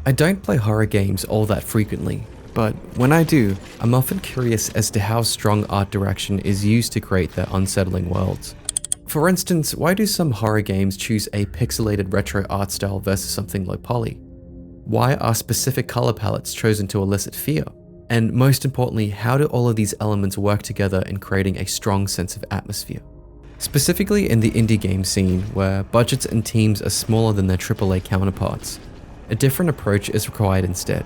I don't play horror games all that frequently, but when I do, I'm often curious as to how strong art direction is used to create their unsettling worlds. For instance, why do some horror games choose a pixelated retro art style versus something low poly? Why are specific color palettes chosen to elicit fear? And most importantly, how do all of these elements work together in creating a strong sense of atmosphere? Specifically in the indie game scene, where budgets and teams are smaller than their AAA counterparts, a different approach is required instead.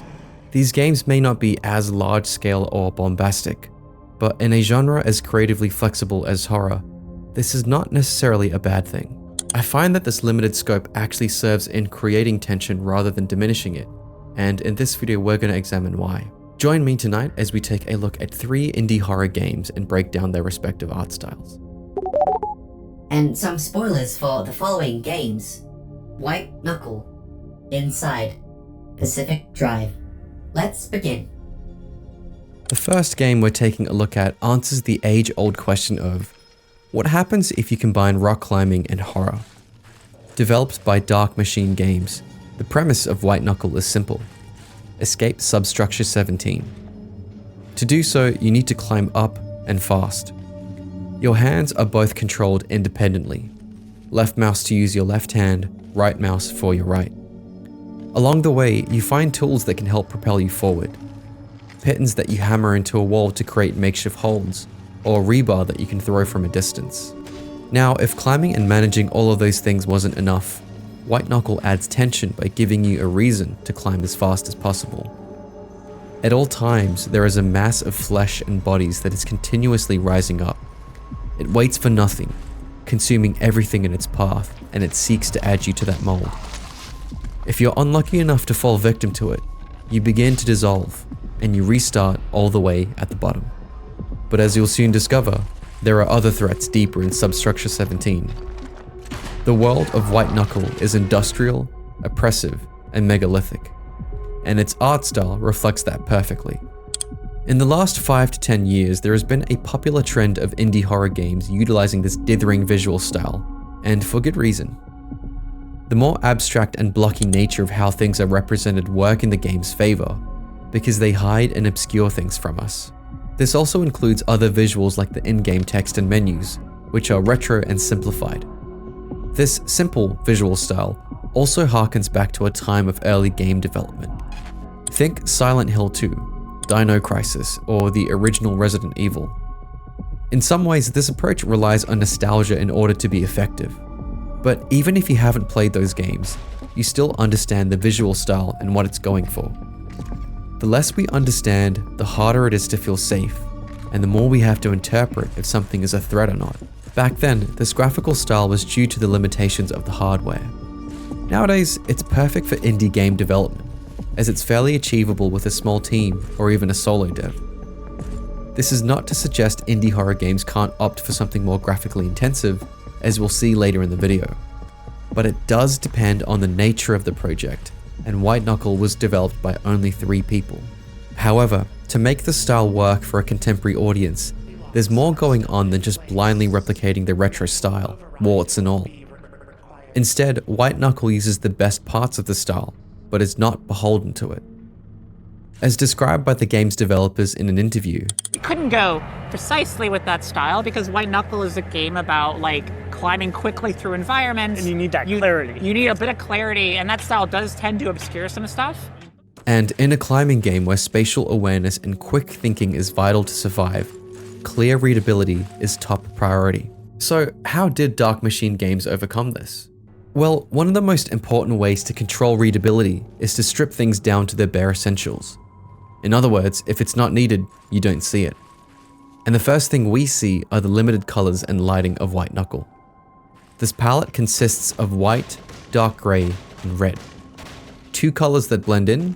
These games may not be as large scale or bombastic, but in a genre as creatively flexible as horror, this is not necessarily a bad thing. I find that this limited scope actually serves in creating tension rather than diminishing it, and in this video we're going to examine why. Join me tonight as we take a look at 3 indie horror games and break down their respective art styles. And some spoilers for the following games: White Knuckle, Inside, Pacific Drive. Let's begin. The first game we're taking a look at answers the age-old question of, what happens if you combine rock climbing and horror? Developed by Dark Machine Games, the premise of White Knuckle is simple: escape Substructure 17. To do so, you need to climb up and fast. Your hands are both controlled independently. Left mouse to use your left hand, right mouse for your right. Along the way, you find tools that can help propel you forward. Pitons that you hammer into a wall to create makeshift holds, or rebar that you can throw from a distance. Now, if climbing and managing all of those things wasn't enough, White Knuckle adds tension by giving you a reason to climb as fast as possible. At all times, there is a mass of flesh and bodies that is continuously rising up. It waits for nothing, consuming everything in its path, and it seeks to add you to that mold. If you're unlucky enough to fall victim to it, you begin to dissolve, and you restart all the way at the bottom. But as you'll soon discover, there are other threats deeper in Substructure 17. The world of White Knuckle is industrial, oppressive, and megalithic, and its art style reflects that perfectly. In the last 5 to 10 years, there has been a popular trend of indie horror games utilizing this dithering visual style, and for good reason. The more abstract and blocky nature of how things are represented work in the game's favor, because they hide and obscure things from us. This also includes other visuals like the in-game text and menus, which are retro and simplified. This simple visual style also harkens back to a time of early game development. Think Silent Hill 2, Dino Crisis, or the original Resident Evil. In some ways, this approach relies on nostalgia in order to be effective. But even if you haven't played those games, you still understand the visual style and what it's going for. The less we understand, the harder it is to feel safe, and the more we have to interpret if something is a threat or not. Back then, this graphical style was due to the limitations of the hardware. Nowadays, it's perfect for indie game development, as it's fairly achievable with a small team or even a solo dev. This is not to suggest indie horror games can't opt for something more graphically intensive, as we'll see later in the video. But it does depend on the nature of the project, and White Knuckle was developed by only 3 people. However, to make the style work for a contemporary audience, there's more going on than just blindly replicating the retro style, warts and all. Instead, White Knuckle uses the best parts of the style, but is not beholden to it. As described by the game's developers in an interview, We couldn't go precisely with that style because White Knuckle is a game about climbing quickly through environments. And you need that clarity. You need a bit of clarity, and that style does tend to obscure some stuff. and in a climbing game where spatial awareness and quick thinking is vital to survive, clear readability is top priority. So how did Dark Machine Games overcome this? Well, one of the most important ways to control readability is to strip things down to their bare essentials. In other words, if it's not needed, you don't see it. And the first thing we see are the limited colors and lighting of White Knuckle. This palette consists of white, dark gray, and red. 2 colors that blend in,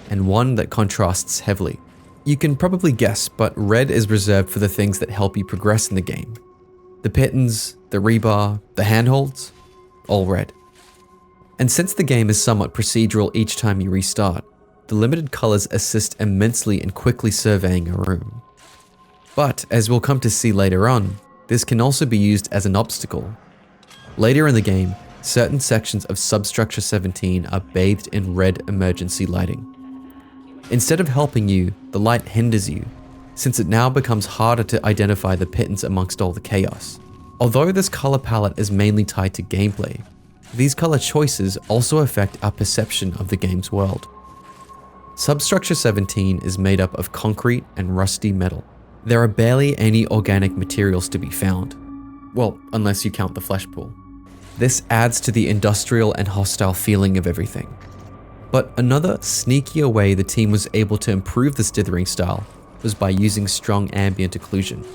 and 1 that contrasts heavily. You can probably guess, but red is reserved for the things that help you progress in the game. The pitons, the rebar, the handholds, all red. And since the game is somewhat procedural each time you restart, the limited colors assist immensely in quickly surveying a room. But, as we'll come to see later on, this can also be used as an obstacle. Later in the game, certain sections of Substructure 17 are bathed in red emergency lighting. Instead of helping you, the light hinders you, since it now becomes harder to identify the pittance amongst all the chaos. Although this color palette is mainly tied to gameplay, these color choices also affect our perception of the game's world. Substructure 17 is made up of concrete and rusty metal. There are barely any organic materials to be found. Well, unless you count the flesh pool. This adds to the industrial and hostile feeling of everything. But another sneakier way the team was able to improve this dithering style was by using strong ambient occlusion.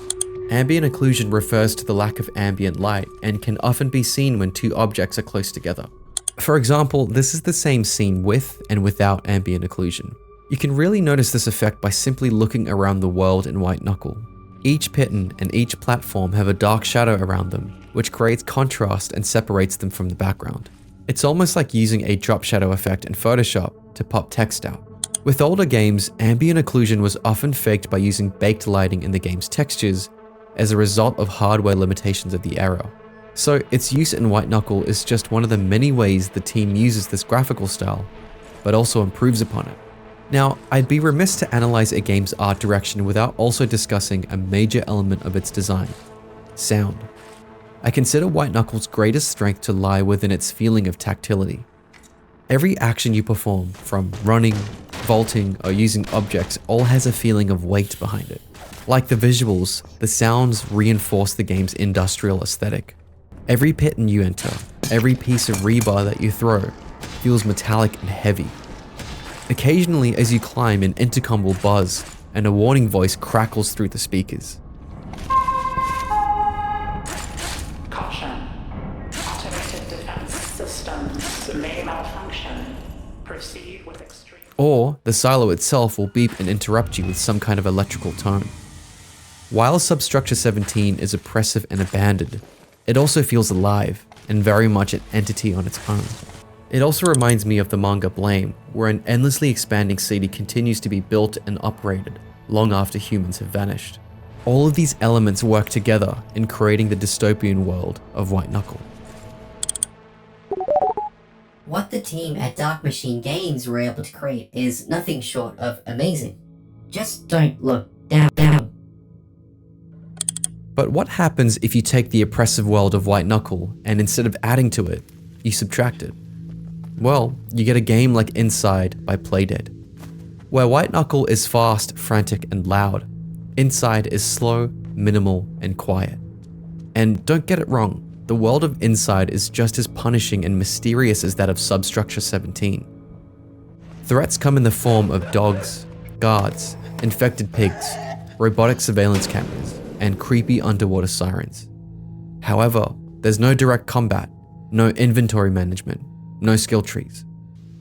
Ambient occlusion refers to the lack of ambient light and can often be seen when two objects are close together. For example, this is the same scene with and without ambient occlusion. You can really notice this effect by simply looking around the world in White Knuckle. Each piton and each platform have a dark shadow around them, which creates contrast and separates them from the background. It's almost like using a drop shadow effect in Photoshop to pop text out. With older games, ambient occlusion was often faked by using baked lighting in the game's textures as a result of hardware limitations of the era. So its use in White Knuckle is just one of the many ways the team uses this graphical style, but also improves upon it. Now, I'd be remiss to analyze a game's art direction without also discussing a major element of its design: sound. I consider White Knuckle's greatest strength to lie within its feeling of tactility. Every action you perform, from running, vaulting, or using objects, all has a feeling of weight behind it. Like the visuals, the sounds reinforce the game's industrial aesthetic. Every piton you enter, every piece of rebar that you throw, feels metallic and heavy. Occasionally, as you climb, an intercom will buzz, and a warning voice crackles through the speakers. Caution. Automated defense systems may malfunction. Proceed with extreme... Or the silo itself will beep and interrupt you with some kind of electrical tone. While Substructure 17 is oppressive and abandoned, it also feels alive and very much an entity on its own. It also reminds me of the manga Blame, where an endlessly expanding city continues to be built and operated long after humans have vanished. All of these elements work together in creating the dystopian world of White Knuckle. What the team at Dark Machine Games were able to create is nothing short of amazing. Just don't look down. But what happens if you take the oppressive world of White Knuckle and instead of adding to it, you subtract it? Well, you get a game like Inside by Playdead, where White Knuckle is fast, frantic, and loud. Inside is slow, minimal, and quiet. And don't get it wrong, the world of Inside is just as punishing and mysterious as that of Substructure 17. Threats come in the form of dogs, guards, infected pigs, robotic surveillance cameras, and creepy underwater sirens. However, there's no direct combat, no inventory management, no skill trees.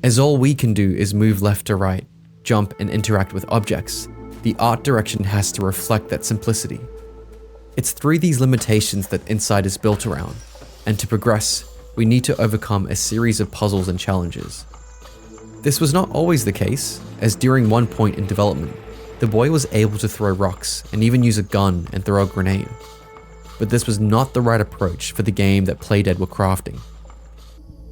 As all we can do is move left to right, jump, and interact with objects, the art direction has to reflect that simplicity. It's through these limitations that Inside is built around, and to progress, we need to overcome a series of puzzles and challenges. This was not always the case, as during one point in development, the boy was able to throw rocks and even use a gun and throw a grenade. But this was not the right approach for the game that Playdead were crafting.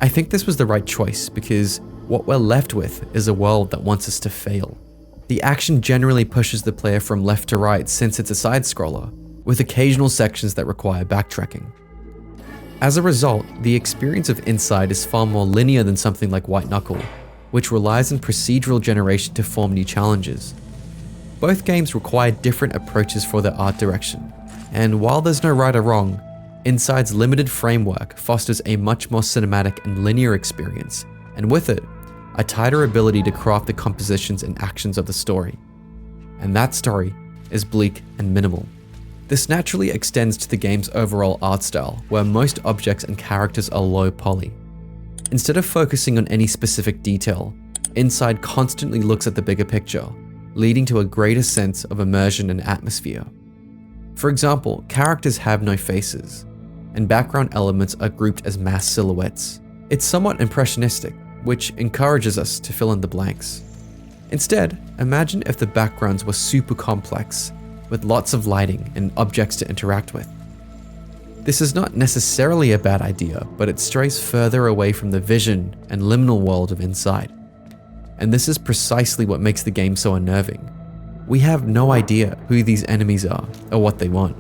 I think this was the right choice because what we're left with is a world that wants us to fail. The action generally pushes the player from left to right since it's a side-scroller, with occasional sections that require backtracking. As a result, the experience of Inside is far more linear than something like White Knuckle, which relies on procedural generation to form new challenges. Both games require different approaches for their art direction, and while there's no right or wrong, Inside's limited framework fosters a much more cinematic and linear experience, and with it, a tighter ability to craft the compositions and actions of the story. And that story is bleak and minimal. This naturally extends to the game's overall art style, where most objects and characters are low poly. Instead of focusing on any specific detail, Inside constantly looks at the bigger picture, leading to a greater sense of immersion and atmosphere. For example, characters have no faces, and background elements are grouped as mass silhouettes. It's somewhat impressionistic, which encourages us to fill in the blanks. Instead, imagine if the backgrounds were super complex, with lots of lighting and objects to interact with. This is not necessarily a bad idea, but it strays further away from the vision and liminal world of Inside. And this is precisely what makes the game so unnerving. We have no idea who these enemies are or what they want.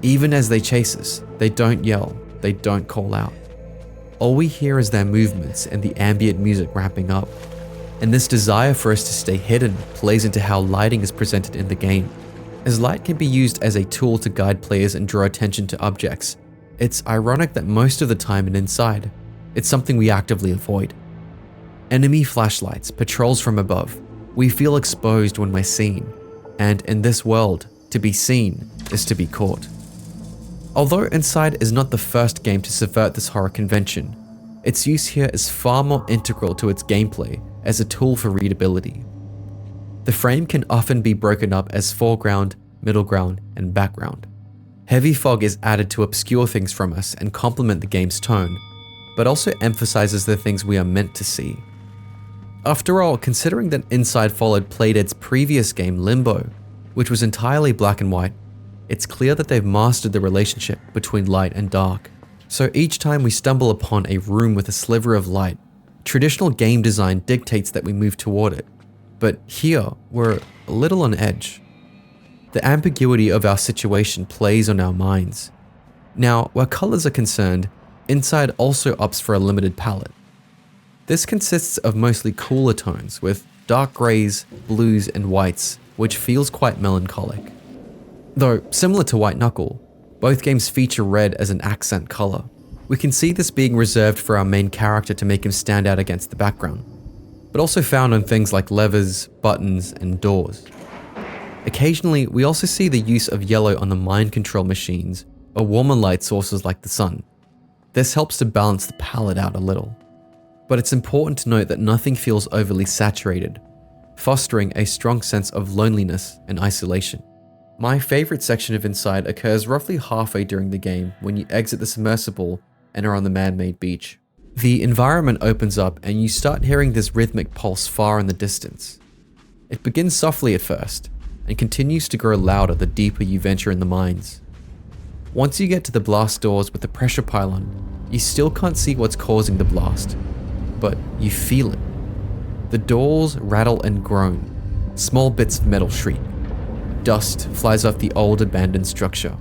Even as they chase us, they don't yell, they don't call out. All we hear is their movements and the ambient music ramping up. And this desire for us to stay hidden plays into how lighting is presented in the game. As light can be used as a tool to guide players and draw attention to objects, it's ironic that most of the time in Inside, it's something we actively avoid. Enemy flashlights, patrols from above, we feel exposed when we're seen, and in this world, to be seen is to be caught. Although Inside is not the first game to subvert this horror convention, its use here is far more integral to its gameplay as a tool for readability. The frame can often be broken up as foreground, middle ground, and background. Heavy fog is added to obscure things from us and complement the game's tone, but also emphasizes the things we are meant to see. After all, considering that Inside followed Playdead's previous game Limbo, which was entirely black and white, it's clear that they've mastered the relationship between light and dark. So each time we stumble upon a room with a sliver of light, traditional game design dictates that we move toward it. But here, we're a little on edge. The ambiguity of our situation plays on our minds. Now, where colors are concerned, Inside also opts for a limited palette. This consists of mostly cooler tones with dark grays, blues, and whites, which feels quite melancholic. Though, similar to White Knuckle, both games feature red as an accent color. We can see this being reserved for our main character to make him stand out against the background, but also found on things like levers, buttons, and doors. Occasionally, we also see the use of yellow on the mind control machines or warmer light sources like the sun. This helps to balance the palette out a little. But it's important to note that nothing feels overly saturated, fostering a strong sense of loneliness and isolation. My favorite section of Inside occurs roughly halfway during the game when you exit the submersible and are on the man-made beach. The environment opens up and you start hearing this rhythmic pulse far in the distance. It begins softly at first and continues to grow louder the deeper you venture in the mines. Once you get to the blast doors with the pressure pylon, you still can't see what's causing the blast, but you feel it. The doors rattle and groan, small bits of metal shriek. Dust flies off the old abandoned structure.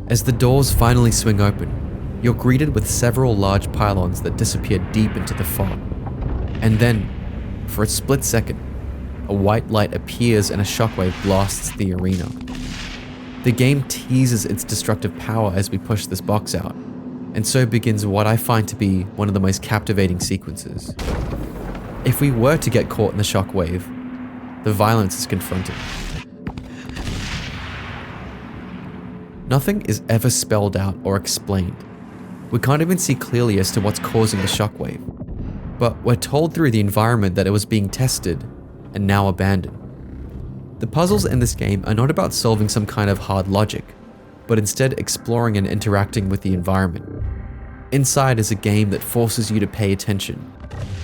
As the doors finally swing open, you're greeted with several large pylons that disappear deep into the fog. And then, for a split second, a white light appears and a shockwave blasts the arena. The game teases its destructive power as we push this box out, and so begins what I find to be one of the most captivating sequences. If we were to get caught in the shockwave, the violence is confronted. Nothing is ever spelled out or explained. We can't even see clearly as to what's causing the shockwave, but we're told through the environment that it was being tested and now abandoned. The puzzles in this game are not about solving some kind of hard logic, but instead exploring and interacting with the environment. Inside is a game that forces you to pay attention,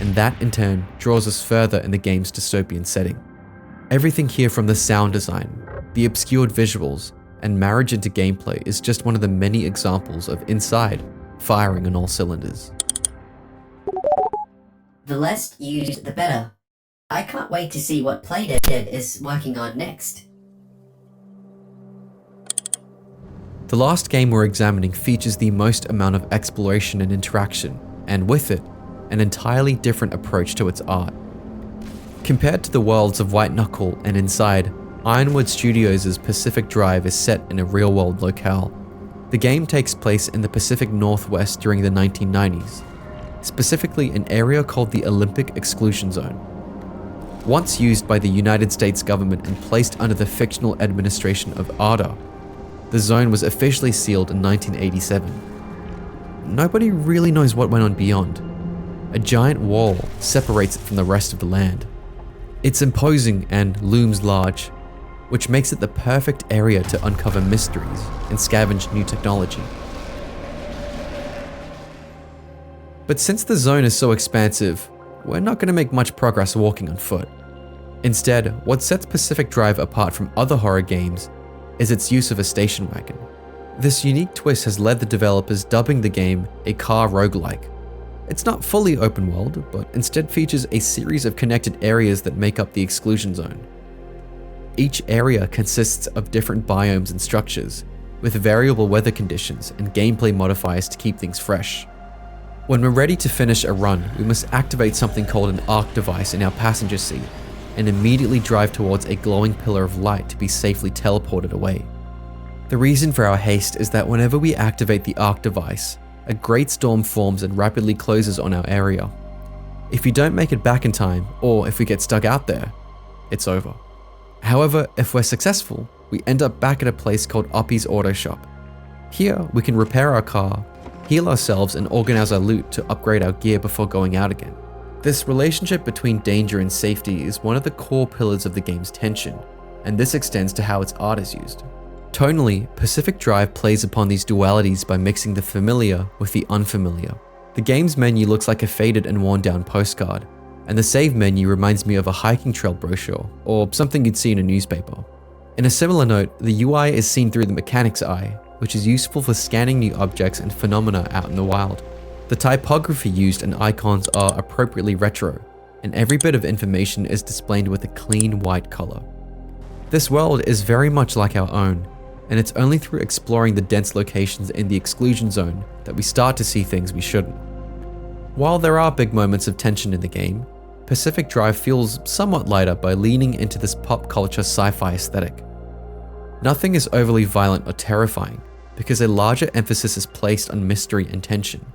and that in turn draws us further in the game's dystopian setting. Everything here from the sound design, the obscured visuals, and marriage into gameplay is just one of the many examples of Inside firing on all cylinders. The less used, the better. I can't wait to see what Playdead is working on next. The last game we're examining features the most amount of exploration and interaction, and with it, an entirely different approach to its art. Compared to the worlds of White Knuckle and Inside, Ironwood Studios' Pacific Drive is set in a real-world locale. The game takes place in the Pacific Northwest during the 1990s, specifically an area called the Olympic Exclusion Zone. Once used by the United States government and placed under the fictional administration of ARDA, the zone was officially sealed in 1987. Nobody really knows what went on beyond. A giant wall separates it from the rest of the land. It's imposing and looms large, which makes it the perfect area to uncover mysteries and scavenge new technology. But since the zone is so expansive, we're not going to make much progress walking on foot. Instead, what sets Pacific Drive apart from other horror games is its use of a station wagon. This unique twist has led the developers dubbing the game a car roguelike. It's not fully open world, but instead features a series of connected areas that make up the exclusion zone. Each area consists of different biomes and structures, with variable weather conditions and gameplay modifiers to keep things fresh. When we're ready to finish a run, we must activate something called an arc device in our passenger seat, and immediately drive towards a glowing pillar of light to be safely teleported away. The reason for our haste is that whenever we activate the arc device, a great storm forms and rapidly closes on our area. If you don't make it back in time, or if we get stuck out there, it's over. However, if we're successful, we end up back at a place called Oppie's Auto Shop. Here, we can repair our car, heal ourselves, and organize our loot to upgrade our gear before going out again. This relationship between danger and safety is one of the core pillars of the game's tension, and this extends to how its art is used. Tonally, Pacific Drive plays upon these dualities by mixing the familiar with the unfamiliar. The game's menu looks like a faded and worn down postcard, and the save menu reminds me of a hiking trail brochure, or something you'd see in a newspaper. In a similar note, the UI is seen through the mechanic's eye, which is useful for scanning new objects and phenomena out in the wild. The typography used and icons are appropriately retro, and every bit of information is displayed with a clean white color. This world is very much like our own, and it's only through exploring the dense locations in the exclusion zone that we start to see things we shouldn't. While there are big moments of tension in the game, Pacific Drive feels somewhat lighter by leaning into this pop culture sci-fi aesthetic. Nothing is overly violent or terrifying, because a larger emphasis is placed on mystery and tension.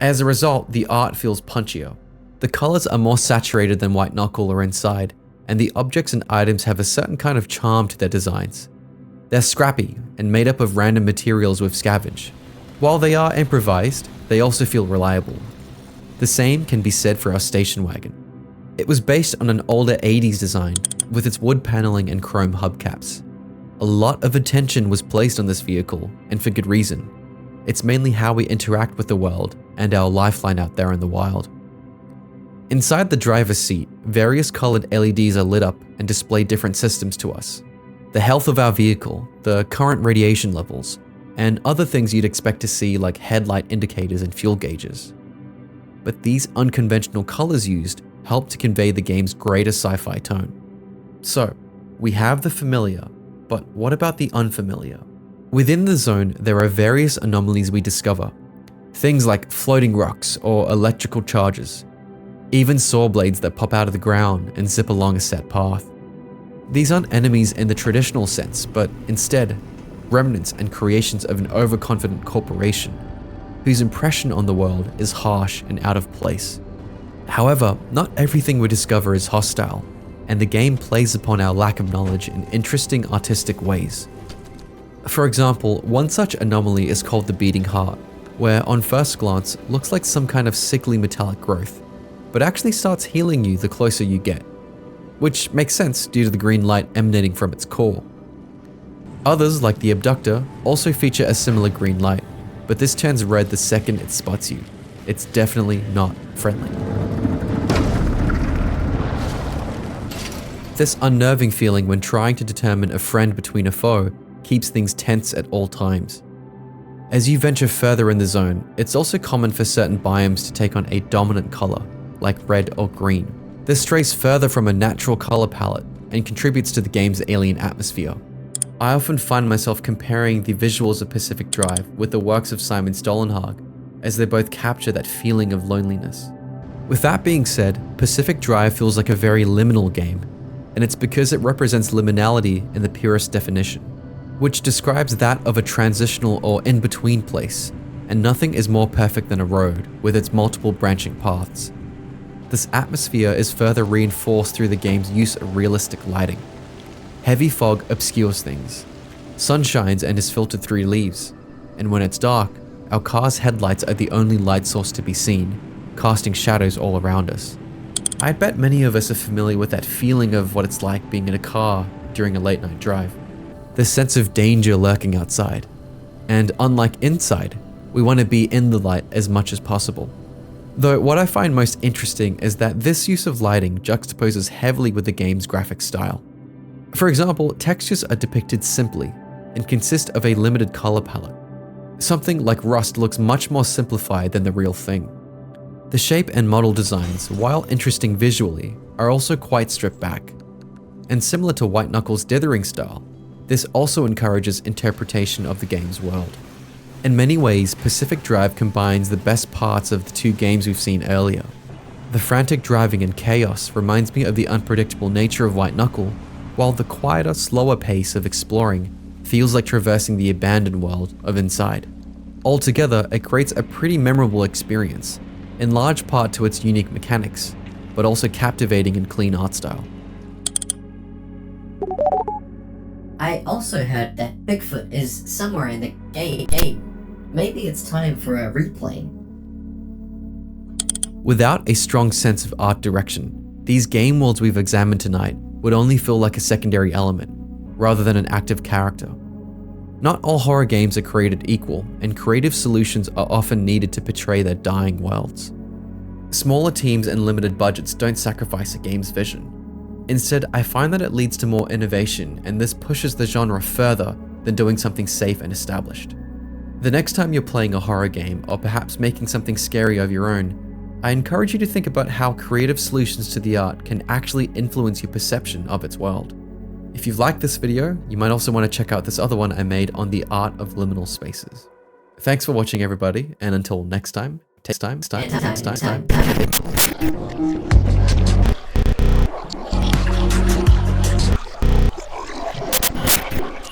As a result, the art feels punchier. The colors are more saturated than White Knuckle or Inside, and the objects and items have a certain kind of charm to their designs. They're scrappy and made up of random materials we've scavenged. While they are improvised, they also feel reliable. The same can be said for our station wagon. It was based on an older 80s design with its wood paneling and chrome hubcaps. A lot of attention was placed on this vehicle, and for good reason. It's mainly how we interact with the world and our lifeline out there in the wild. Inside the driver's seat, various colored LEDs are lit up and display different systems to us. The health of our vehicle, the current radiation levels, and other things you'd expect to see like headlight indicators and fuel gauges. But these unconventional colors used help to convey the game's greater sci-fi tone. So, we have the familiar, but what about the unfamiliar? Within the zone, there are various anomalies we discover. Things like floating rocks or electrical charges. Even saw blades that pop out of the ground and zip along a set path. These aren't enemies in the traditional sense, but instead, remnants and creations of an overconfident corporation, whose impression on the world is harsh and out of place. However, not everything we discover is hostile, and the game plays upon our lack of knowledge in interesting artistic ways. For example, one such anomaly is called the beating heart, where on first glance looks like some kind of sickly metallic growth, but actually starts healing you the closer you get, which makes sense due to the green light emanating from its core. Others, like the abductor, also feature a similar green light, but this turns red the second it spots you. It's definitely not friendly. This unnerving feeling when trying to determine a friend between a foe keeps things tense at all times. As you venture further in the zone, it's also common for certain biomes to take on a dominant color, like red or green. This strays further from a natural color palette and contributes to the game's alien atmosphere. I often find myself comparing the visuals of Pacific Drive with the works of Simon Stollenhag, as they both capture that feeling of loneliness. With that being said, Pacific Drive feels like a very liminal game, and it's because it represents liminality in the purest definition, which describes that of a transitional or in-between place, and nothing is more perfect than a road with its multiple branching paths. This atmosphere is further reinforced through the game's use of realistic lighting. Heavy fog obscures things. Sun shines and is filtered through leaves, and when it's dark, our car's headlights are the only light source to be seen, casting shadows all around us. I'd bet many of us are familiar with that feeling of what it's like being in a car during a late night drive. The sense of danger lurking outside. And unlike inside, we want to be in the light as much as possible. Though what I find most interesting is that this use of lighting juxtaposes heavily with the game's graphic style. For example, textures are depicted simply and consist of a limited color palette, Something like Rust looks much more simplified than the real thing. The shape and model designs, while interesting visually, are also quite stripped back. And similar to White Knuckle's dithering style, this also encourages interpretation of the game's world. In many ways, Pacific Drive combines the best parts of the two games we've seen earlier. The frantic driving and chaos reminds me of the unpredictable nature of White Knuckle, while the quieter, slower pace of exploring feels like traversing the abandoned world of Inside. Altogether, it creates a pretty memorable experience, in large part to its unique mechanics, but also captivating and clean art style. I also heard that Bigfoot is somewhere in the game. Maybe it's time for a replay. Without a strong sense of art direction, these game worlds we've examined tonight would only feel like a secondary element, rather than an active character. Not all horror games are created equal, and creative solutions are often needed to portray their dying worlds. Smaller teams and limited budgets don't sacrifice a game's vision. Instead, I find that it leads to more innovation, and this pushes the genre further than doing something safe and established. The next time you're playing a horror game, or perhaps making something scary of your own, I encourage you to think about how creative solutions to the art can actually influence your perception of its world. If you've liked this video, you might also want to check out this other one I made on the art of liminal spaces. Thanks for watching, everybody, and until next time,